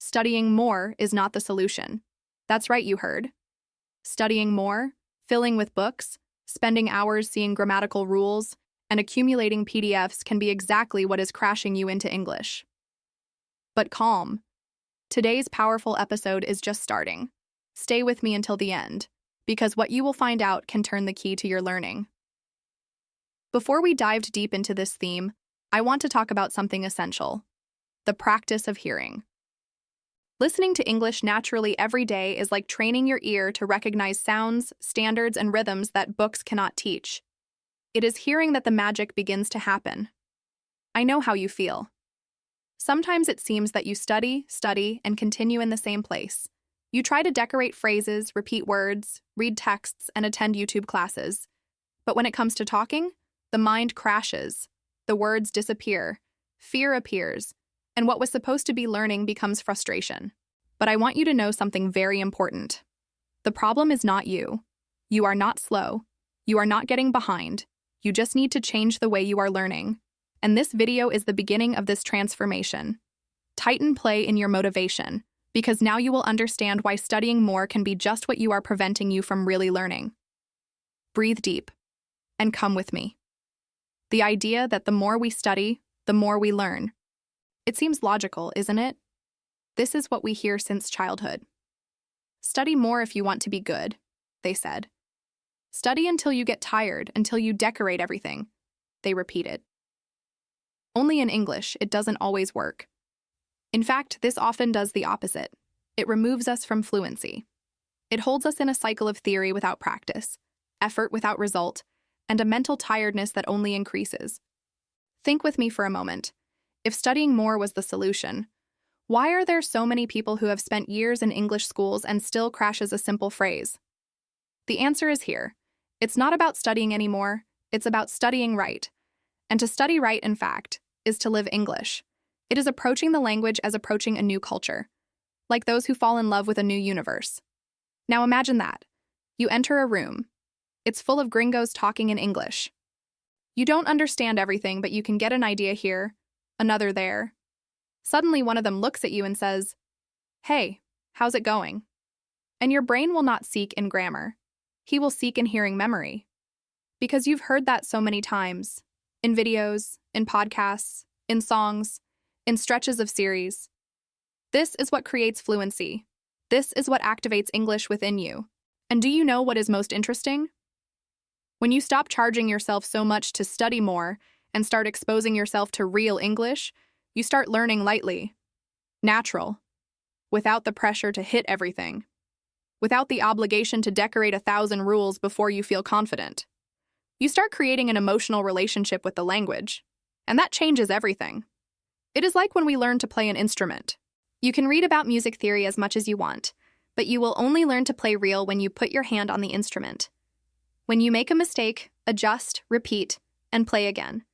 Studying more is not the solution. That's right, you heard. Studying more, filling with books, spending hours seeing grammatical rules, and accumulating PDFs can be exactly what is crashing you into English. But calm. Today's powerful episode is just starting. Stay with me until the end, because what you will find out can turn the key to your learning. Before we dived deep into this theme, I want to talk about something essential: the practice of hearing. Listening to English naturally every day is like training your ear to recognize sounds, standards, and rhythms that books cannot teach. It is hearing that the magic begins to happen. I know how you feel. Sometimes it seems that you study, and continue in the same place. You try to decorate phrases, repeat words, read texts, and attend YouTube classes. But when it comes to talking, the mind crashes, the words disappear, fear appears, and what was supposed to be learning becomes frustration. But I want you to know something very important. The problem is not you. You are not slow. You are not getting behind. You just need to change the way you are learning. And this video is the beginning of this transformation. Tighten play in your motivation, because now you will understand why studying more can be just what you are preventing you from really learning. Breathe deep, and come with me. The idea that the more we study, the more we learn. It seems logical, isn't it? This is what we hear since childhood. Study more if you want to be good, they said. Study until you get tired, until you decorate everything, they repeated. Only in English, it doesn't always work. In fact, this often does the opposite. It removes us from fluency. It holds us in a cycle of theory without practice, effort without result, and a mental tiredness that only increases. Think with me for a moment. If studying more was the solution, why are there so many people who have spent years in English schools and still crashes a simple phrase? The answer is here. It's not about studying anymore, it's about studying right. And to study right, in fact, is to live English. It is approaching the language as approaching a new culture, like those who fall in love with a new universe. Now imagine that. You enter a room. It's full of gringos talking in English. You don't understand everything, but you can get an idea here, another there. Suddenly one of them looks at you and says, "Hey, how's it going?" And your brain will not seek in grammar. He will seek in hearing memory. Because you've heard that so many times, in videos, in podcasts, in songs, in stretches of series. This is what creates fluency. This is what activates English within you. And do you know what is most interesting? When you stop charging yourself so much to study more and start exposing yourself to real English, you start learning lightly, natural, without the pressure to hit everything, without the obligation to decorate 1,000 rules before you feel confident. You start creating an emotional relationship with the language, and that changes everything. It is like when we learn to play an instrument. You can read about music theory as much as you want, but you will only learn to play real when you put your hand on the instrument. When you make a mistake, adjust, repeat, and play again.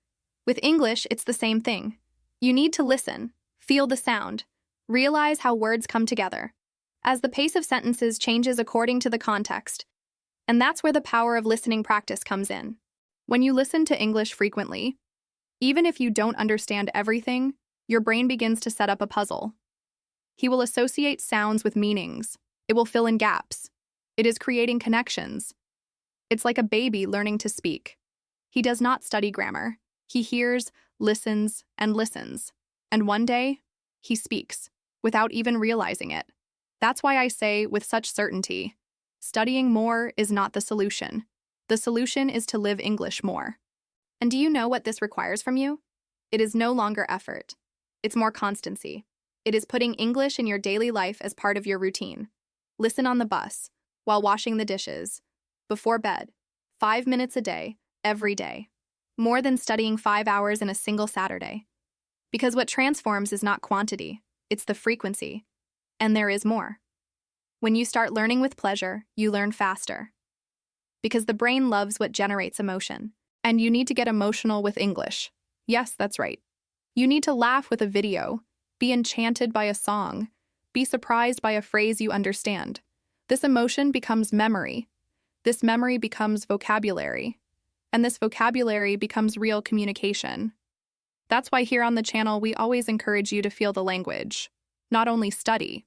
With English, it's the same thing. You need to listen, feel the sound, realize how words come together, as the pace of sentences changes according to the context. And that's where the power of listening practice comes in. When you listen to English frequently, even if you don't understand everything, your brain begins to set up a puzzle. He will associate sounds with meanings. It will fill in gaps. It is creating connections. It's like a baby learning to speak. He does not study grammar. He hears, listens, and listens. And one day, he speaks, without even realizing it. That's why I say, with such certainty, studying more is not the solution. The solution is to live English more. And do you know what this requires from you? It is no longer effort. It's more constancy. It is putting English in your daily life as part of your routine. Listen on the bus, while washing the dishes, before bed, 5 minutes a day, every day. More than studying 5 hours in a single Saturday. Because what transforms is not quantity, it's the frequency. And there is more. When you start learning with pleasure, you learn faster. Because the brain loves what generates emotion. And you need to get emotional with English. Yes, that's right. You need to laugh with a video, be enchanted by a song, be surprised by a phrase you understand. This emotion becomes memory. This memory becomes vocabulary. And this vocabulary becomes real communication. That's why here on the channel we always encourage you to feel the language. not only study,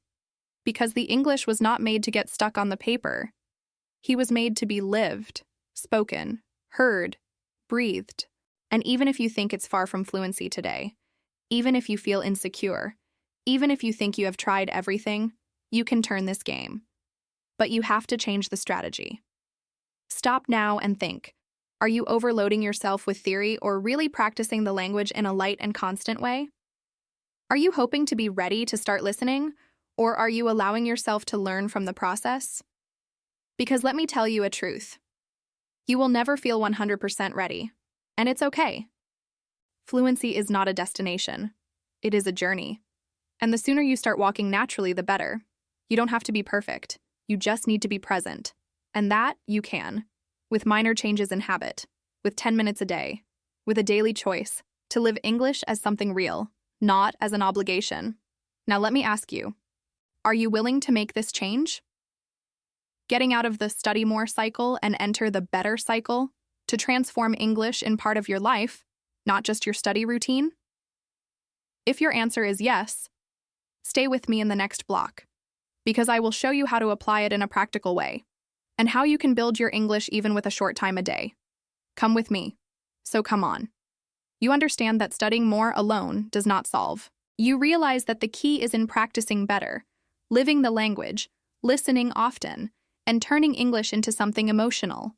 because the English was not made to get stuck on the paper. He was made to be lived, spoken, heard, breathed. And even if you think it's far from fluency today, even if you feel insecure, even if you think you have tried everything, you can turn this game. But you have to change the strategy. Stop now and think. Are you overloading yourself with theory or really practicing the language in a light and constant way? Are you hoping to be ready to start listening, or are you allowing yourself to learn from the process? Because let me tell you a truth. You will never feel 100% ready, and it's okay. Fluency is not a destination. It is a journey. And the sooner you start walking naturally, the better. You don't have to be perfect. You just need to be present. And that you can, with minor changes in habit, with 10 minutes a day, with a daily choice to live English as something real, not as an obligation. Now let me ask you, are you willing to make this change? Getting out of the study more cycle and enter the better cycle to transform English in part of your life, not just your study routine? If your answer is yes, stay with me in the next block, because I will show you how to apply it in a practical way, and how you can build your English even with a short time a day. Come with me. So come on. You understand that studying more alone does not solve. You realize that the key is in practicing better, living the language, listening often, and turning English into something emotional.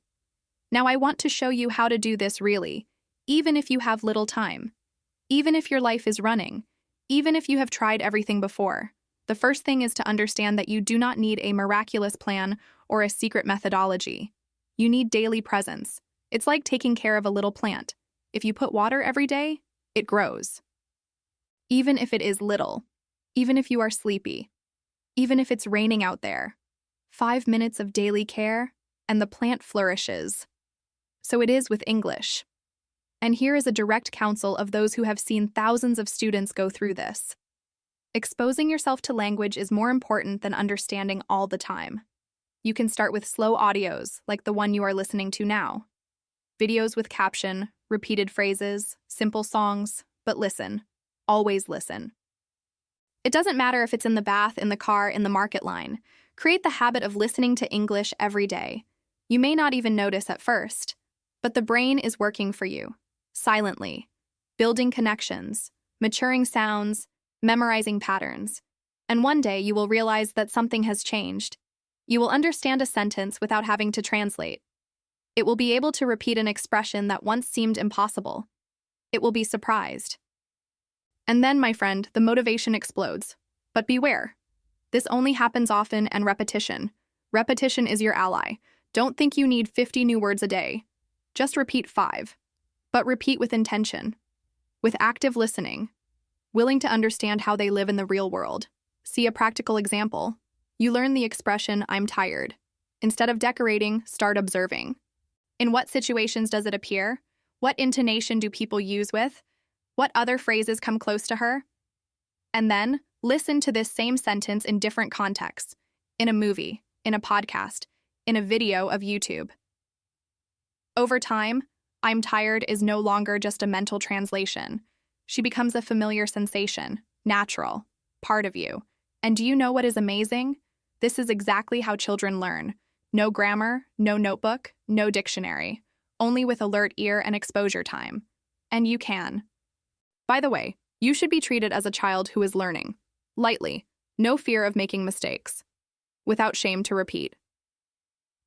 Now I want to show you how to do this really, even if you have little time, even if your life is running, even if you have tried everything before. The first thing is to understand that you do not need a miraculous plan or a secret methodology. You need daily presence. It's like taking care of a little plant. If you put water every day, it grows. Even if it is little, even if you are sleepy, even if it's raining out there, 5 minutes of daily care, and the plant flourishes. So it is with English. And here is a direct counsel of those who have seen thousands of students go through this. Exposing yourself to language is more important than understanding all the time. You can start with slow audios, like the one you are listening to now. Videos with caption, repeated phrases, simple songs, but listen. Always listen. It doesn't matter if it's in the bath, in the car, in the market line. Create the habit of listening to English every day. You may not even notice at first, but the brain is working for you, silently, building connections, maturing sounds, memorizing patterns. And one day you will realize that something has changed. You will understand a sentence without having to translate. It will be able to repeat an expression that once seemed impossible. It will be surprised. And then, my friend, the motivation explodes. But beware. This only happens often, and repetition. Repetition is your ally. Don't think you need 50 new words a day. Just repeat 5. But repeat with intention, with active listening, willing to understand how they live in the real world. See a practical example. You learn the expression, "I'm tired." Instead of decorating, start observing. In what situations does it appear? What intonation do people use with? What other phrases come close to her? And then, listen to this same sentence in different contexts, in a movie, in a podcast, in a video of YouTube. Over time, "I'm tired" is no longer just a mental translation. She becomes a familiar sensation, natural, part of you. And do you know what is amazing? This is exactly how children learn. No grammar, no notebook, no dictionary, only with alert ear and exposure time. And you can. By the way, you should be treated as a child who is learning. Lightly, no fear of making mistakes. Without shame to repeat.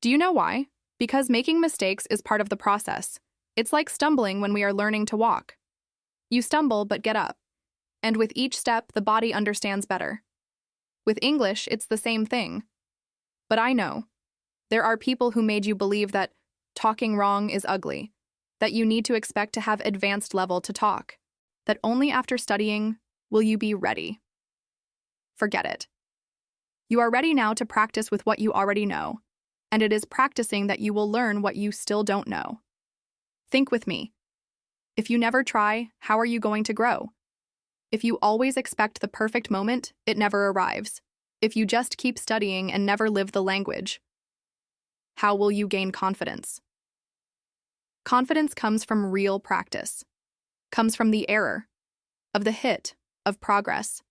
Do you know why? Because making mistakes is part of the process. It's like stumbling when we are learning to walk. You stumble but get up. And with each step, the body understands better. With English, it's the same thing. But I know. There are people who made you believe that talking wrong is ugly, that you need to expect to have advanced level to talk, that only after studying will you be ready. Forget it. You are ready now to practice with what you already know, and it is practicing that you will learn what you still don't know. Think with me. If you never try, how are you going to grow? If you always expect the perfect moment, it never arrives. If you just keep studying and never live the language, how will you gain confidence? Confidence comes from real practice, comes from the error, of the hit, of progress,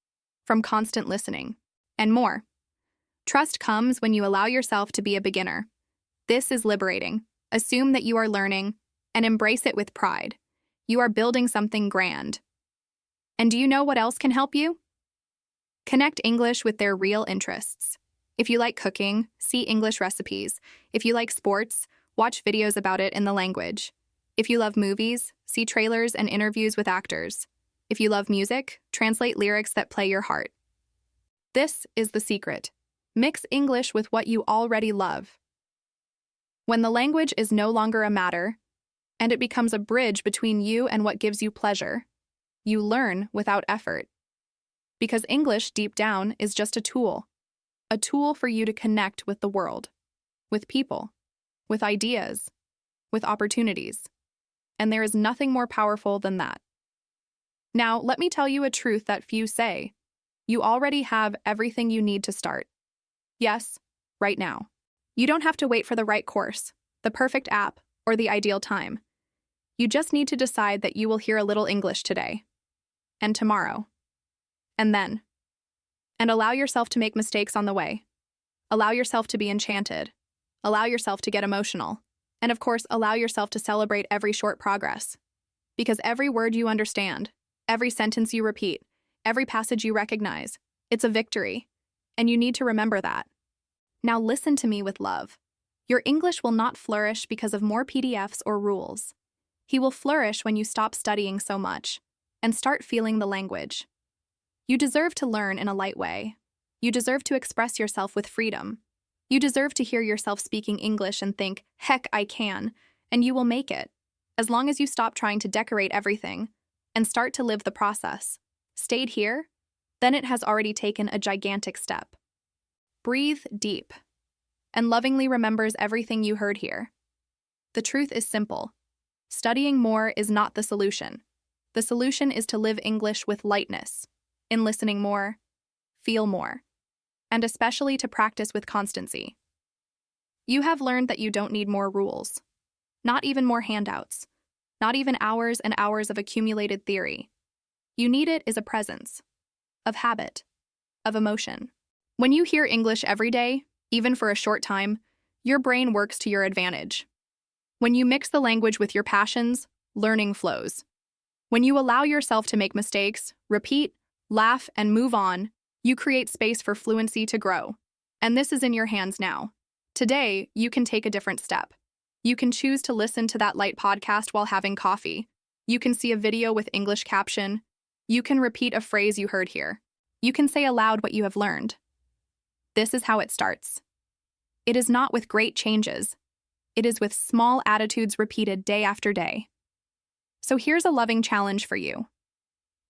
from constant listening, and more. Trust comes when you allow yourself to be a beginner. This is liberating. Assume that you are learning and embrace it with pride. You are building something grand. And do you know what else can help you? Connect English with their real interests. If you like cooking, see English recipes. If you like sports, watch videos about it in the language. If you love movies, see trailers and interviews with actors. If you love music, translate lyrics that play your heart. This is the secret. Mix English with what you already love. When the language is no longer a matter, and it becomes a bridge between you and what gives you pleasure, you learn without effort. Because English, deep down, is just a tool for you to connect with the world, with people, with ideas, with opportunities. And there is nothing more powerful than that. Now, let me tell you a truth that few say. You already have everything you need to start. Yes, right now. You don't have to wait for the right course, the perfect app, or the ideal time. You just need to decide that you will hear a little English today, and tomorrow, and then. And allow yourself to make mistakes on the way. Allow yourself to be enchanted. Allow yourself to get emotional. And of course, allow yourself to celebrate every short progress. Because every word you understand, every sentence you repeat, every passage you recognize, it's a victory. And you need to remember that. Now listen to me with love. Your English will not flourish because of more PDFs or rules. He will flourish when you stop studying so much and start feeling the language. You deserve to learn in a light way. You deserve to express yourself with freedom. You deserve to hear yourself speaking English and think, heck, I can, and you will make it, as long as you stop trying to decorate everything and start to live the process. Stayed here? Then it has already taken a gigantic step. Breathe deep and lovingly remembers everything you heard here. The truth is simple. Studying more is not the solution. The solution is to live English with lightness, in listening more, feel more, and especially to practice with constancy. You have learned that you don't need more rules, not even more handouts, not even hours and hours of accumulated theory. You need it is a presence, of habit, of emotion. When you hear English every day, even for a short time, your brain works to your advantage. When you mix the language with your passions, learning flows. When you allow yourself to make mistakes, repeat, laugh, and move on, you create space for fluency to grow. And this is in your hands now. Today, you can take a different step. You can choose to listen to that light podcast while having coffee. You can see a video with English caption. You can repeat a phrase you heard here. You can say aloud what you have learned. This is how it starts. It is not with great changes. It is with small attitudes repeated day after day. So here's a loving challenge for you.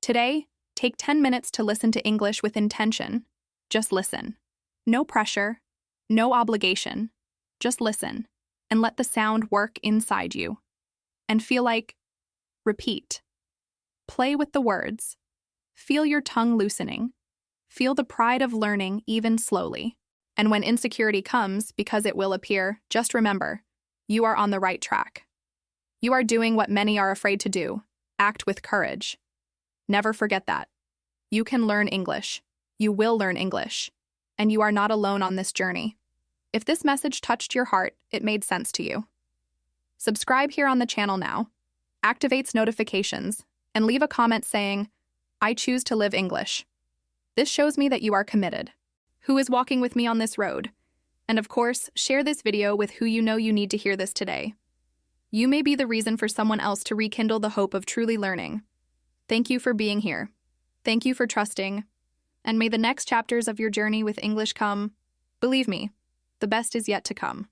Today, take 10 minutes to listen to English with intention. Just listen. No pressure, no obligation. Just listen and let the sound work inside you. And feel like, repeat. Play with the words. Feel your tongue loosening. Feel the pride of learning even slowly. And when insecurity comes, because it will appear, just remember, you are on the right track. You are doing what many are afraid to do. Act with courage. Never forget that. You can learn English. You will learn English. And you are not alone on this journey. If this message touched your heart, it made sense to you. Subscribe here on the channel now, activates notifications, and leave a comment saying, I choose to live English. This shows me that you are committed. Who is walking with me on this road? And of course, share this video with who you know you need to hear this today. You may be the reason for someone else to rekindle the hope of truly learning. Thank you for being here. Thank you for trusting. And may the next chapters of your journey with English come. Believe me, the best is yet to come.